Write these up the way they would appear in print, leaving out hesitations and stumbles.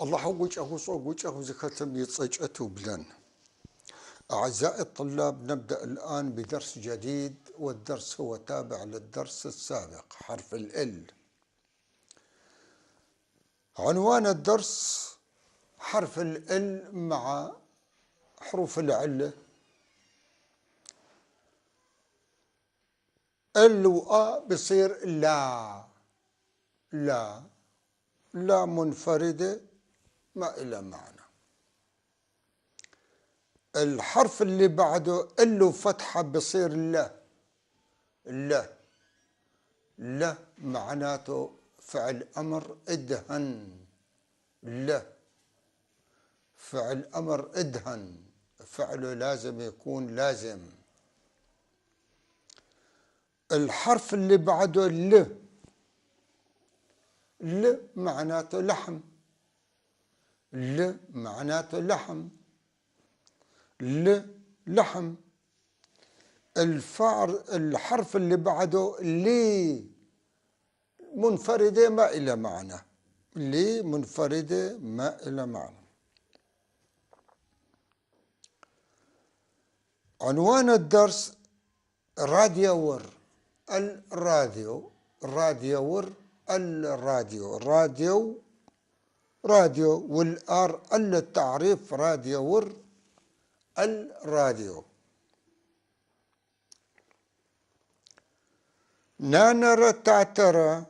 الله وجهه صوب وجهه زكتم يتصجأتوا بلن. أعزائي الطلاب، نبدأ الآن بدرس جديد، والدرس هو تابع للدرس السابق، حرف ال. عنوان الدرس حرف ال مع حروف العلة. ال وآ بصير لا منفردة ما إلى معنى. الحرف اللي بعده ال وفتحة بصير لا معناته فعل أمر ادهن. لا فعل أمر ادهن، فعله لازم يكون لازم. الحرف اللي بعده ل معناته لحم. معناته لحم. لحم. الحرف اللي بعده لي منفردة ما إلى معنى. لي منفردة ما إلى معنى. عنوان الدرس راديور. راديو والآر التعريف راديور الراديو. نانر تعترى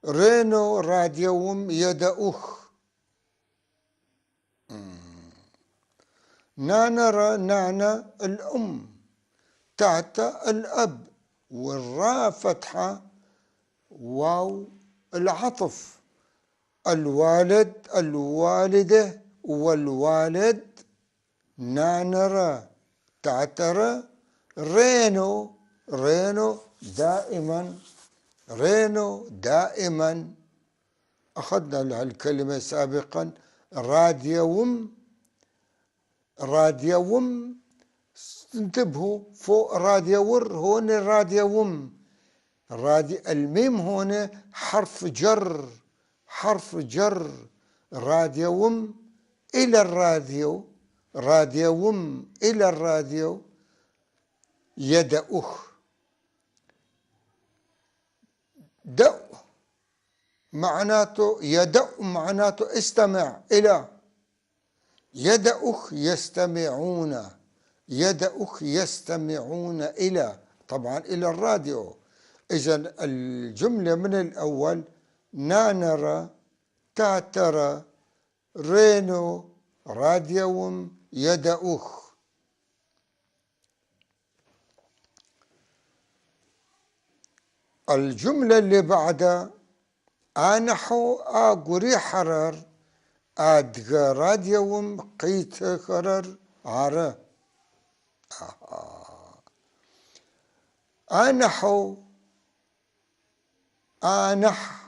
رينو راديوم يدأخ. نانا الأم، تعتا الأب، والراء فتحة، واو العطف. الوالد الوالدة والوالد. نانرا تعترى رينو دائما. أخذنا الكلمة سابقا. راديوم انتبهوا، فوق راديور هون راديوم. الميم هون حرف جر. راديوم إلى الراديو. يدأخ. دأ معناته استمع إلى. يدأخ يستمعون إلى، طبعا إلى الراديو. إذن الجملة من الأول نانرا تعترى رينو راديوم يدأخ. الجملة اللي بعدها آنحو آقري حرر آدغا راديوم قيت خرر عرى. آنح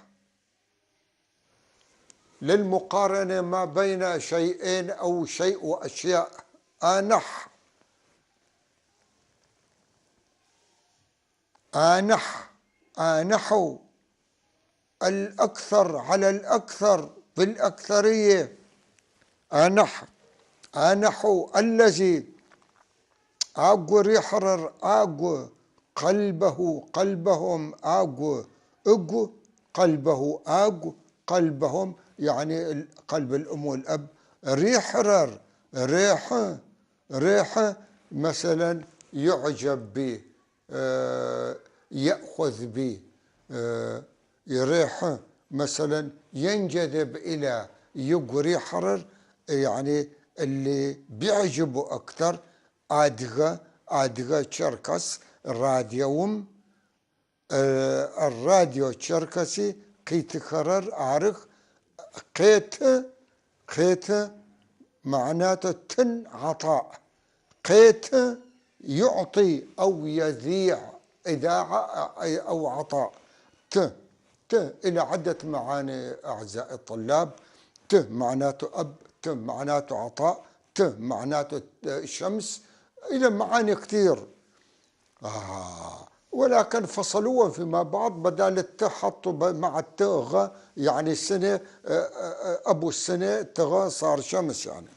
للمقارنة ما بين شيئين أو شيء وأشياء. آنحوا الأكثر على الأكثر بالأكثرية. آنحوا الذي آقو ريحرر آقو قلبهم آقو إقو قلبه آقو قلبهم، يعني قلب الأم والأب. ريحرر ريحة مثلا يعجب به، يأخذ به. يريح مثلا ينجذب إلى. يقري حرر يعني اللي بيعجبه أكثر. آدغا تشركس راديوم. الراديو تشركسي قيت خرر أعرق. قيت معناته تن عطاء. قيت يعطي أو يذيع إذاعة أو عطاء. إلى عدة معاني أعزائي الطلاب. معناته أب، معناته عطاء، معناته الشمس، إلى معاني كثير. ولكن فصلوهم فيما بعد، بدل الت حطوا مع التغ، يعني سنة أبو السنة تغ صار شمس يعني.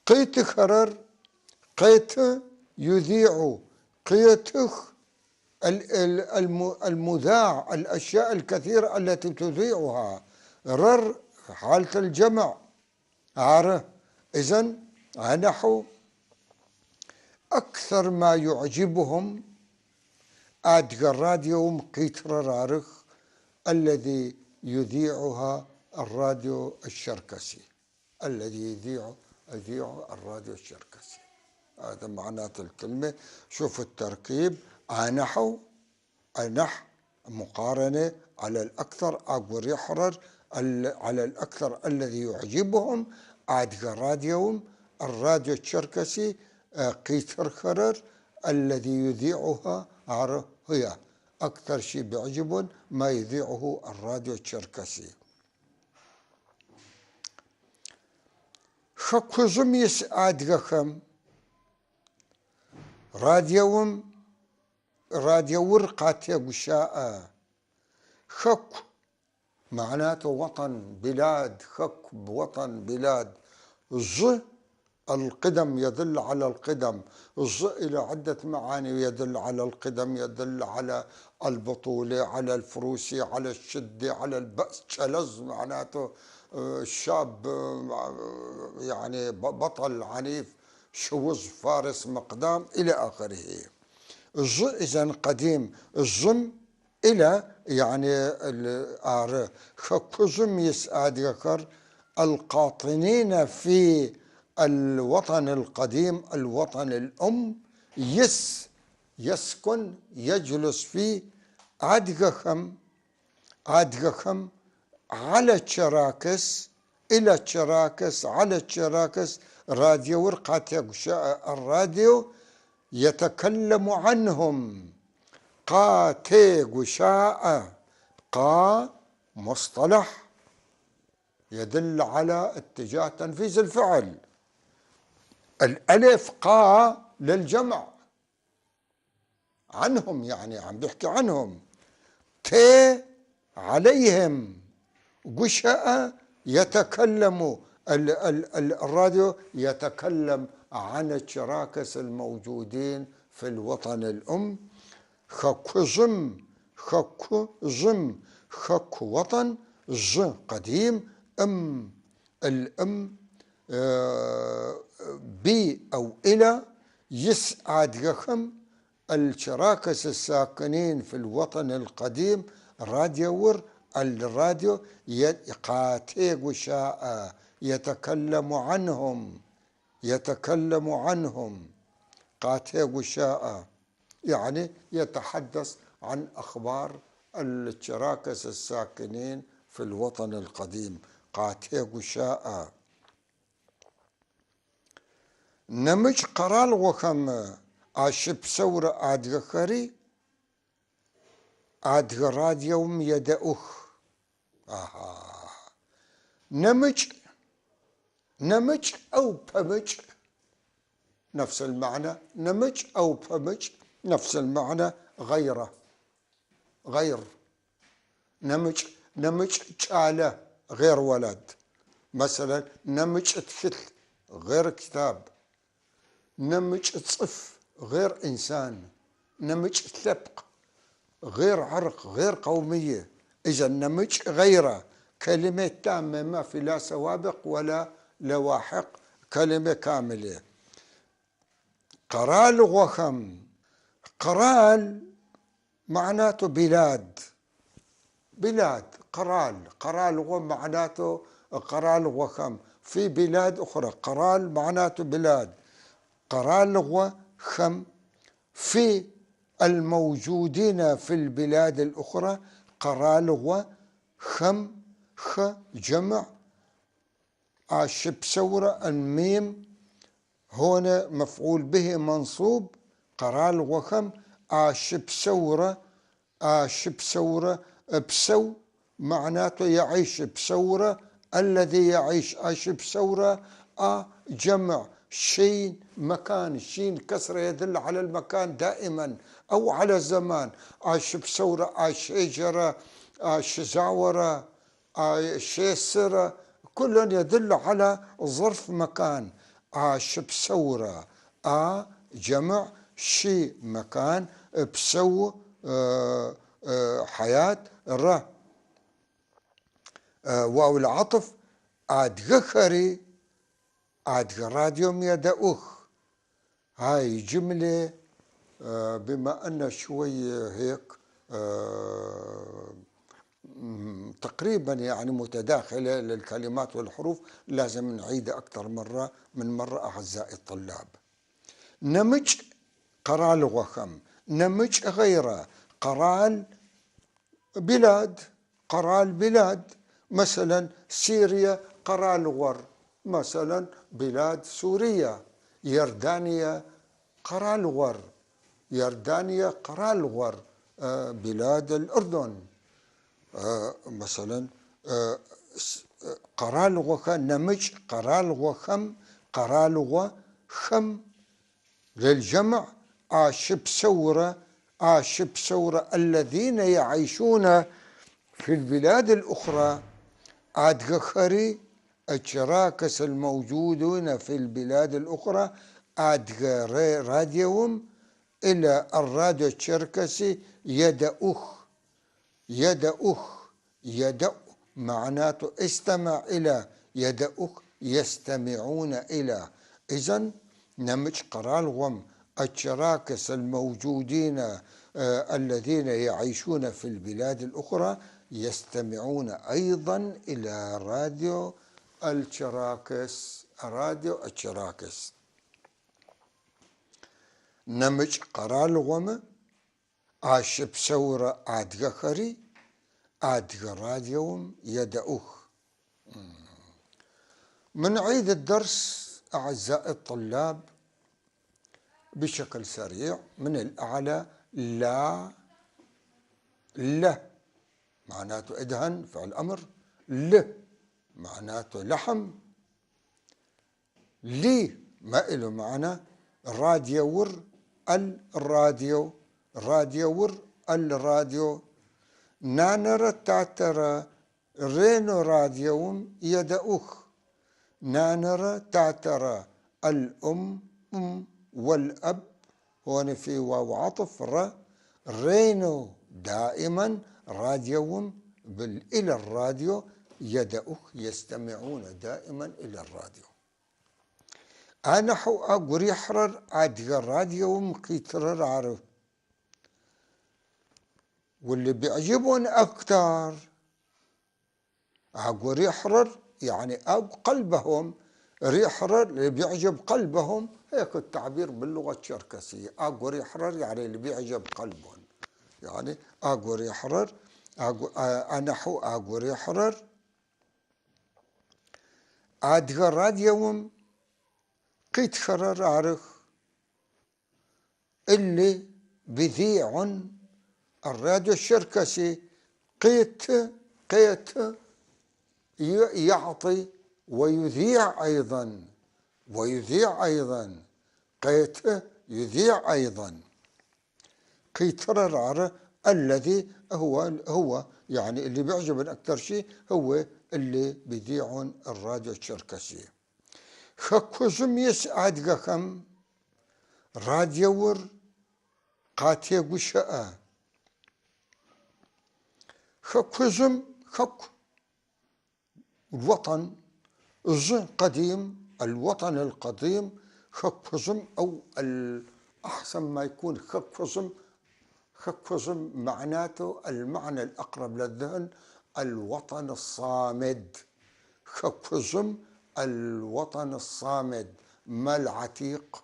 قيت خرر، قيت يذيع، قيتخ المذاع، الأشياء الكثيرة التي تذيعها. رر حالة الجمع عاره. إذن نحو أكثر ما يعجبهم أدقى الراديو قيتر رارخ الذي يذيعها الراديو الشركسي، الذي يذيع الراديو الشركسي. هذا معنات الكلمة. شوف التركيب، نحو مقارنة على الأكثر، أقول يحرر على الأكثر الذي يعجبهم أدقى راديوم الراديو الشركسي قيتر خرر الذي يذيعها هي أكثر شيء بيعجبهم ما يذيعه الراديو الشركسي. خكوزم يسعدغخم راديو ورقاتي وشاء. خك معناته وطن بلاد، خك بوطن بلاد. القدم يدل على القدم، إلى عدة معاني، يدل على القدم، يدل على البطولة، على الفروسية، على الشدة، على البأس. شلز معناته شاب يعني بطل عنيف، شوز فارس مقدام إلى آخره. إذن قديم. الزم إلى يعني الآر. خكزم يسعد يكر القاطنين في الوطن القديم، الوطن الأم، يسكن يجلس فيه عدغخم على الشراكس، إلى الشراكس، على الشراكس. راديو ورقة الراديو يتكلم عنهم. قاتي غشاء، قا مصطلح يدل على اتجاه تنفيذ الفعل. الألف قا للجمع عنهم، يعني عم بيحكي عنهم. تي عليهم. غشاء يتكلم، الراديو يتكلم عن الشراكس الموجودين في الوطن الأم. خكزم، خك وطن، قديم، الأم بي أو إلى. يسعد يخم الشراكس الساكنين في الوطن القديم. راديو الراديو قاتي غشاء يتكلم عنهم. قاتي غشاء يعني يتحدث عن أخبار الشراكس الساكنين في الوطن القديم. قاتي غشاء. نمج قرال وخم أشب سورة أدغخري أدغراد يوم يدأخ. نمج أو بمج نفس المعنى. نمج أو بمج نفس المعنى. غير نمج شالة غير ولد. مثلا نمج تفل غير كتاب. نمج تصف غير إنسان. نمج ثبق غير عرق، غير قومية. إذا نمج غيره كلمة تامة، ما في لا سوابق ولا لواحق، كلمة كاملة. قرال وخم. قرال معناته بلاد. قرال معناته قرال وخم. في بلاد أخرى قرال معناته بلاد. قرال وخم في الموجودين في البلاد الأخرى. قرال وخم جمع. أشب سورة الميم هنا مفعول به منصوب. قرال وخم أشب سورة بسو معناته يعيش. بسورة الذي يعيش. أشب سورة جمع شين مكان، الشين كسرة يدل على المكان دائما أو على الزمان. شبسورة، شجرة، شزاورة، شيسرة، كل يدل على ظرف مكان. شبسورة جمع، شي مكان، بسو حياة، واو العطف، غخري راديوم يدأوخ. هاي جملة بما أن شوي هيك تقريبا يعني متداخلة للكلمات والحروف، لازم نعيدها أكثر من مرة أعزائي الطلاب. نمج قرال وخم، نمج غيره، قرال بلاد، قرال بلاد، مثلا سوريا قرال غور، مثلا بلاد سوريا. يردانيا قرال غور، يردانيا قرال غور، بلاد الأردن. مثلا قرال وخم، نمج قرال وخم، قرال وخم للجمع. شبسورة، شبسورة الذين يعيشون في البلاد الأخرى. غخري الشراكس الموجودون في البلاد الأخرى. راديوم إلى الراديو الشركسي يدأخ، يدأخ، يدأ معناته استمع إلى، يدأخ يستمعون إلى. إذن نمج قرالهم الشراكس الموجودين الذين يعيشون في البلاد الأخرى يستمعون أيضا إلى راديو الشراكس، راديو الشراكس. نمج قرالهم شبسورة غخري راديوم يدأوخ. منعيد الدرس أعزائي الطلاب بشكل سريع من الأعلى. لا، معناته ادهن فعل أمر، معناته لحم، لي ما إله معنى. راديور الراديو، راديور الراديو. نانر تعترى رينو راديوم يدأوخ، نانر تعترى الأم والأب، هون في واو عطف رينو دائما راديوم إلى الراديو يدأوخ يستمعون دائما إلى الراديو. أنا حو أقول يحرر الراديوم كيترر عرف، واللي بيعجبون أكثر أقول يحرر يعني قلبهم، ريحرر اللي بيعجب قلبهم، هيك التعبير باللغة الشركسية. أقول يحرر يعني اللي بيعجب قلبهم، يعني أقول يحرر. أنا حو أقول يحرر راديوم قيت خرر عرخ اللي بذيع الراديو الشركسي. قيت يعطي ويذيع أيضا، ويذيع أيضا، قيت يذيع أيضا. قيترر الذي هو يعني اللي بيعجبن أكثر شيء هو اللي بيذيعون الراديو الشركسي. خكوزم يسعد غخم راديور قاتي وشاء. خكوزم خك الوطن قديم، الوطن القديم. خكوزم أو الأحسن ما يكون خكوزم. خكوزم معناته المعنى الأقرب للذهن الوطن الصامد. خكوزم الوطن الصامد، ما العتيق،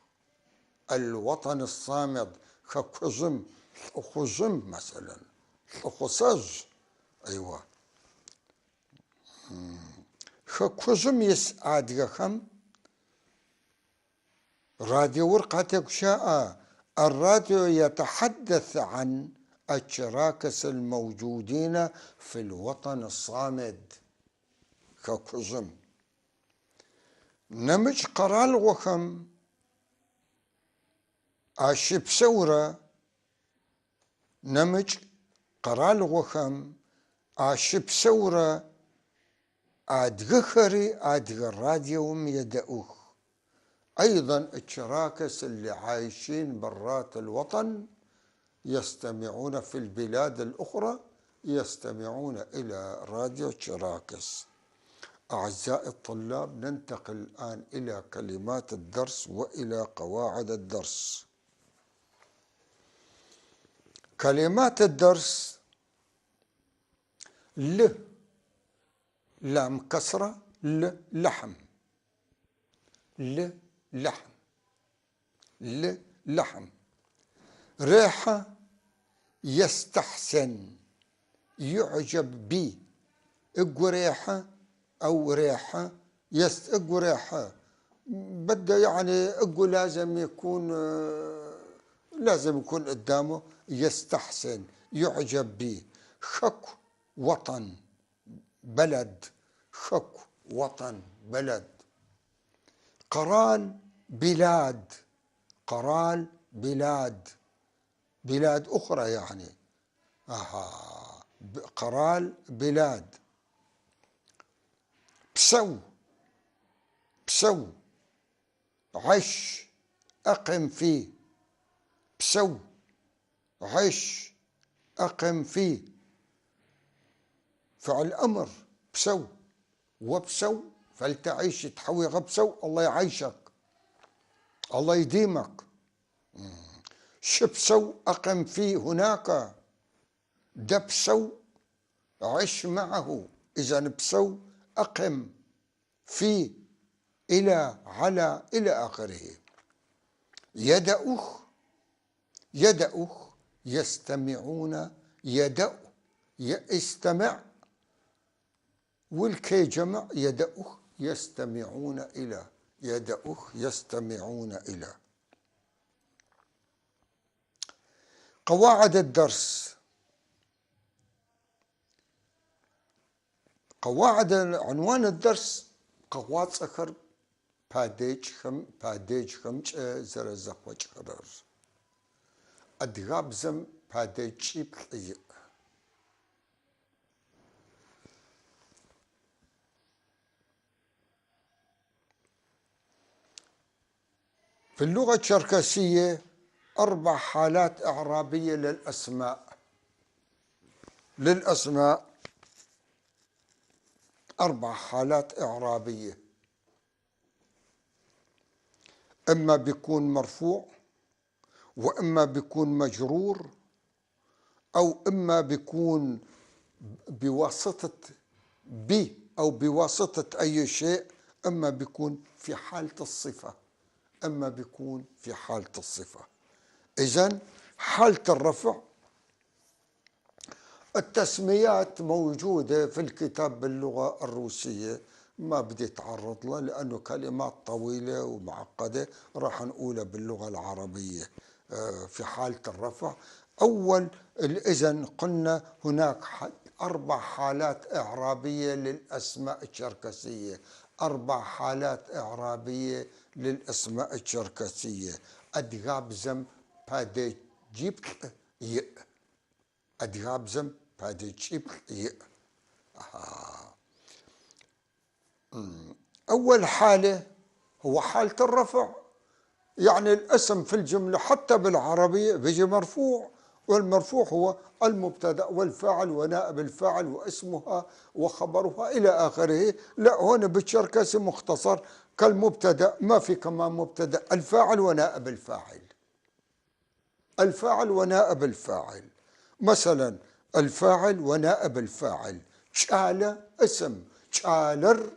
الوطن الصامد. خكوزم خزم مثلا، خصز، أيوة. خكوزم يسعد غخم راديو ورقتك شاء. الراديو يتحدث عن الشراكس الموجودين في الوطن الصامد. خكوزم نمج قرال وخم آشب سورة نمج قرال وخم آشب سورة آدغخري آدغ راديوم يدأوخ. أيضا الشراكس اللي عايشين برات الوطن يستمعون في البلاد الأخرى يستمعون إلى راديو شراكس. أعزائي الطلاب، ننتقل الآن إلى كلمات الدرس وإلى قواعد الدرس. كلمات الدرس: ل لام كسرة، لحم، لحم، لحم. ريحة يستحسن، يعجب بي. اقو ريحة أو ريحة اقو ريحة بده يعني اقو لازم يكون قدامه يستحسن، يعجب بي. خك وطن، بلد، خك وطن، بلد. قرال بلاد، قرال بلاد، بلاد أخرى يعني. قرال بلاد. بسو، بسو، عش، أقم فيه. بسو، عش، أقم فيه. فعل أمر بسو، وبسو فلتعيش، تحوي غبسو الله يعيشك، الله يديمك. شبسو أقم فيه هناك. دبسو عش معه. إذا بسو أقم فيه، إلى، على، إلى آخره. يدأخ، يدأخ يستمعون، يدأ يستمع، والكي جمع. يدأخ يستمعون إلى، يدأخ يستمعون إلى. قواعد الدرس. قواعد عنوان الدرس: قواعد سكر باديج خمج زرزق وجهرر أدغاب زم باديج شيب. في اللغة الشركسية 4 حالات إعرابية للأسماء. للأسماء 4 حالات إعرابية: إما بيكون مرفوع، وإما بيكون مجرور، أو إما بيكون بواسطة أو بواسطة أي شيء، إما بيكون في حالة الصفة، إما بيكون في حالة الصفة. إذن حالة الرفع التسميات موجودة في الكتاب باللغة الروسية، ما بدي أتعرض له لأنه كلمات طويلة ومعقدة، راح نقولها باللغة العربية. في حالة الرفع أول، إذن قلنا هناك 4 حالات إعرابية للأسماء الشركسية. 4 حالات إعرابية للأسماء الشركسية: أدغاب زم بادي جيب ي. أدغاب زم بادي جيب ي. أول حالة هو حالة الرفع، يعني الاسم في الجملة حتى بالعربية بيجي مرفوع، والمرفوع هو المبتدأ والفاعل ونائب الفاعل واسمها وخبرها إلى آخره. لا، هنا بالشركسي مختصر كالمبتدأ، ما في كمان مبتدأ، الفاعل ونائب الفاعل، الفاعل ونائب الفاعل. مثلا الفاعل ونائب الفاعل: شالة اسم، شالر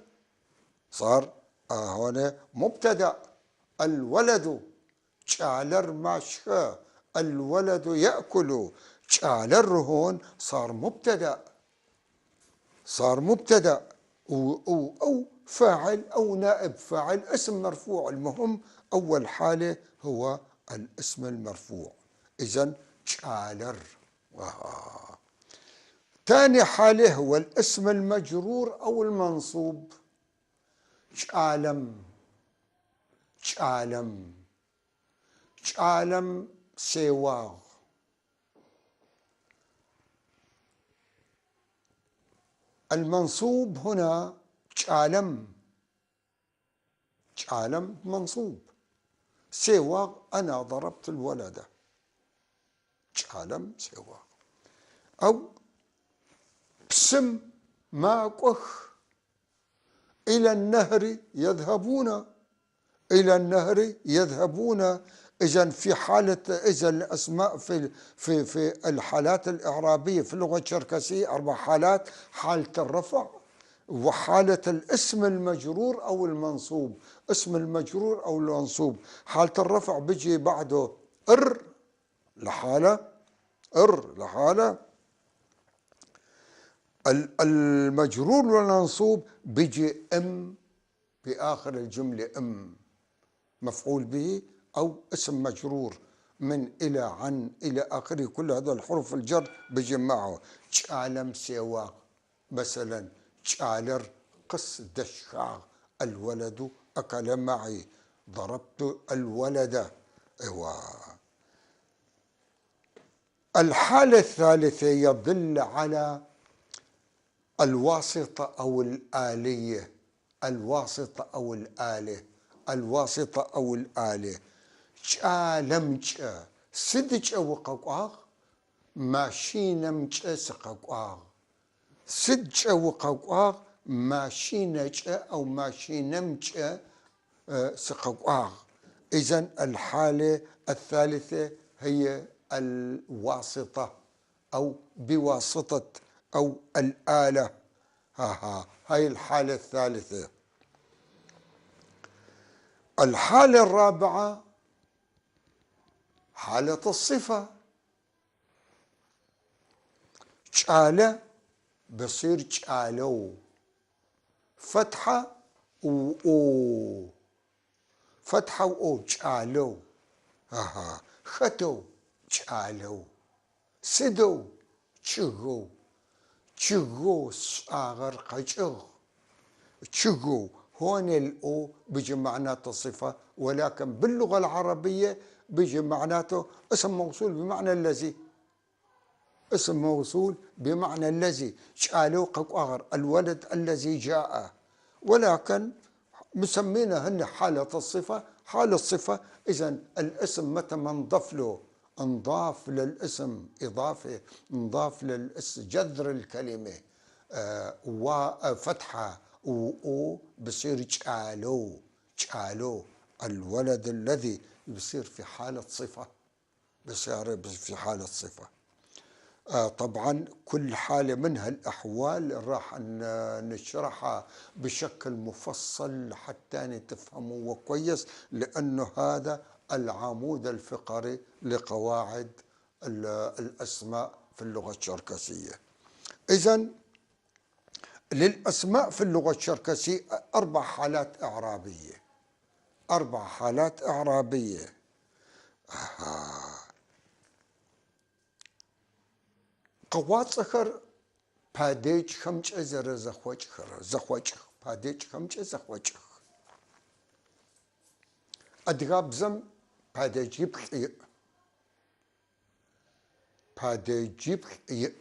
صار هنا مبتدأ. الولد شالر ماشخة، الولد يأكل. شالر هون صار مبتدأ، صار مبتدأ أو فاعل أو نائب فاعل، اسم مرفوع. المهم أول حالة هو الاسم المرفوع. إذن شالر. ثاني حالة هو الاسم المجرور أو المنصوب: شالم، تعلم، تعلم سواغ. المنصوب هنا تعلم، تعلم منصوب، سواغ أنا ضربت الولد، تعلم سواغ. أو بسم ما كخ إلى النهر يذهبون، إلى النهر يذهبون. إذا في حالة، إذا الأسماء في الحالات الإعرابية في اللغة الشركسية 4 حالات: حالة الرفع، وحالة الاسم المجرور أو المنصوب. اسم المجرور أو المنصوب، حالة الرفع بيجي بعده لحالة، لحالة. المجرور والمنصوب بيجي بآخر الجملة مفعول به أو اسم مجرور من إلى عن إلى آخره. كل هذا الحروف الجر بيجي معه. تعلم سواق مثلا، تعالر قص دشاغ، الولد أكل معي، ضربت الولد. ايوه. الحالة الثالثة يدل على الواسطة أو الآلية، الواسطة أو الآلة، الواسطة أو الآلة. تعلمج سدج أو قوقاغ، ماشينمج سقوقاغ، سدج أو قوقاغ، ماشينج أو ماشينمج سقوقاغ. إذن الحالة الثالثة هي الواسطة أو بواسطة أو الآلة. هاي الحالة الثالثة. الحالة الرابعة حالة الصفة. تعالى بصير تعالوا، فتحة و فتحة و تعالوا. ختوا تعالوا، سدوا تشغوا، تشغوا صاغر قجغ، تشغوا. هون الأو بيجي معناته صفة، ولكن باللغة العربية بيجي معناته اسم موصول بمعنى الذي، اسم موصول بمعنى الذي. شالوا ققار الولد الذي جاء، ولكن مسمينا هن حالة الصفة، حال الصفة. إذن الاسم متى ما انضاف له، انضاف للاسم إضافة، انضاف للاسم جذر الكلمة وفتحة و بصير جعلوا، جعلوا الولد الذي بصير في حالة صفة، بصير في حالة صفة. طبعا كل حالة من هالأحوال راح نشرحها بشكل مفصل حتى تفهموا كويس، لأنه هذا العمود الفقري لقواعد الأسماء في اللغة الشركسية. إذن للأسماء في اللغة الشركسية 4 حالات إعرابية، 4 حالات إعرابية. قوات صخر پاديج خمج ازر زخوج خر زخوج پاديج خمج زخوج ادغاب زم پاديج يبقي پاديج يبقي.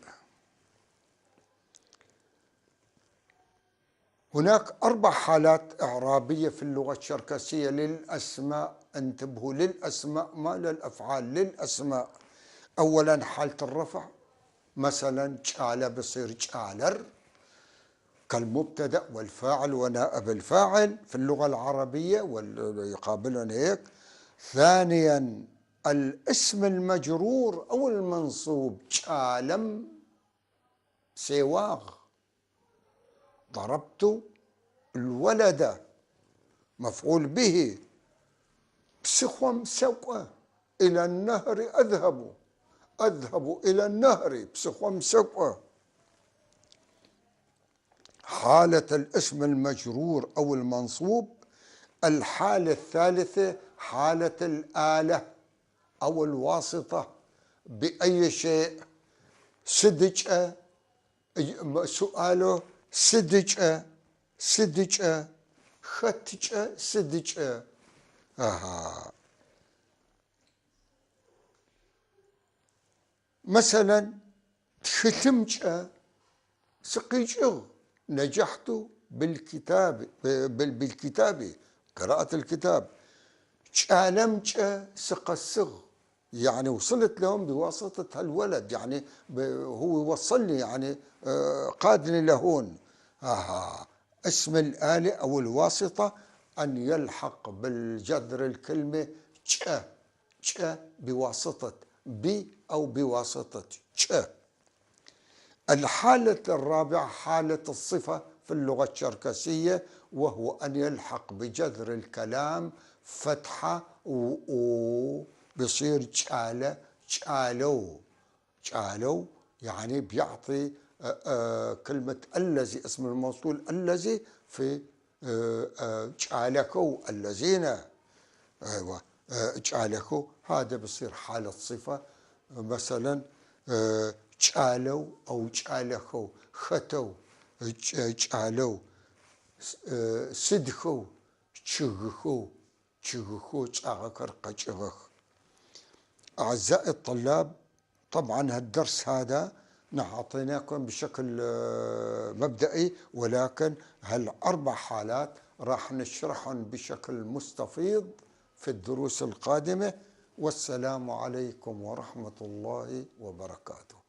هناك 4 حالات إعرابية في اللغة الشركسية للأسماء. انتبهوا، للأسماء ما للأفعال، للأسماء. أولا حالة الرفع، مثلا جعل بصير جعلر كالمبتدأ والفاعل ونائب الفاعل في اللغة العربية ويقابلنا هيك. ثانيا الاسم المجرور أو المنصوب، جعلم سواغ، ضربت الولد مفعول به، بسخوم سوقة إلى النهر أذهب، أذهب إلى النهر بسخوم سوقة. حالة الاسم المجرور أو المنصوب. الحالة الثالثة حالة الآلة أو الواسطة، بأي شيء. سدج سؤاله سدج، سدج ختج سدج. آها. مثلا ختمت سقيجغ نجحت بالكتاب بالكتابة، قراءة الكتاب. تعلمت سقسغ يعني وصلت لهم بواسطة هالولد، يعني هو وصلني، يعني قادني لهون. اسم الآلة أو الواسطة أن يلحق بالجذر الكلمة ش بواسطة أو بواسطة ش. الحالة الرابعة حالة الصفة في اللغة الشركسية، وهو أن يلحق بجذر الكلام فتحة بصير تشالة تشالو. تشالو يعني بيعطي كلمة الذي، اسم الموصول الذي، في تشالكو الذين. ايوه تشالكو، هذا بصير حالة صفة. مثلا تشالو أو تشالخو، ختو تشالو، سدخو تشغخو تشغخو تشاغكر قشغخ. أعزائي الطلاب، طبعا هالدرس هذا أعطيناكم بشكل مبدئي، ولكن هالأربع حالات راح نشرحهم بشكل مستفيض في الدروس القادمة. والسلام عليكم ورحمة الله وبركاته.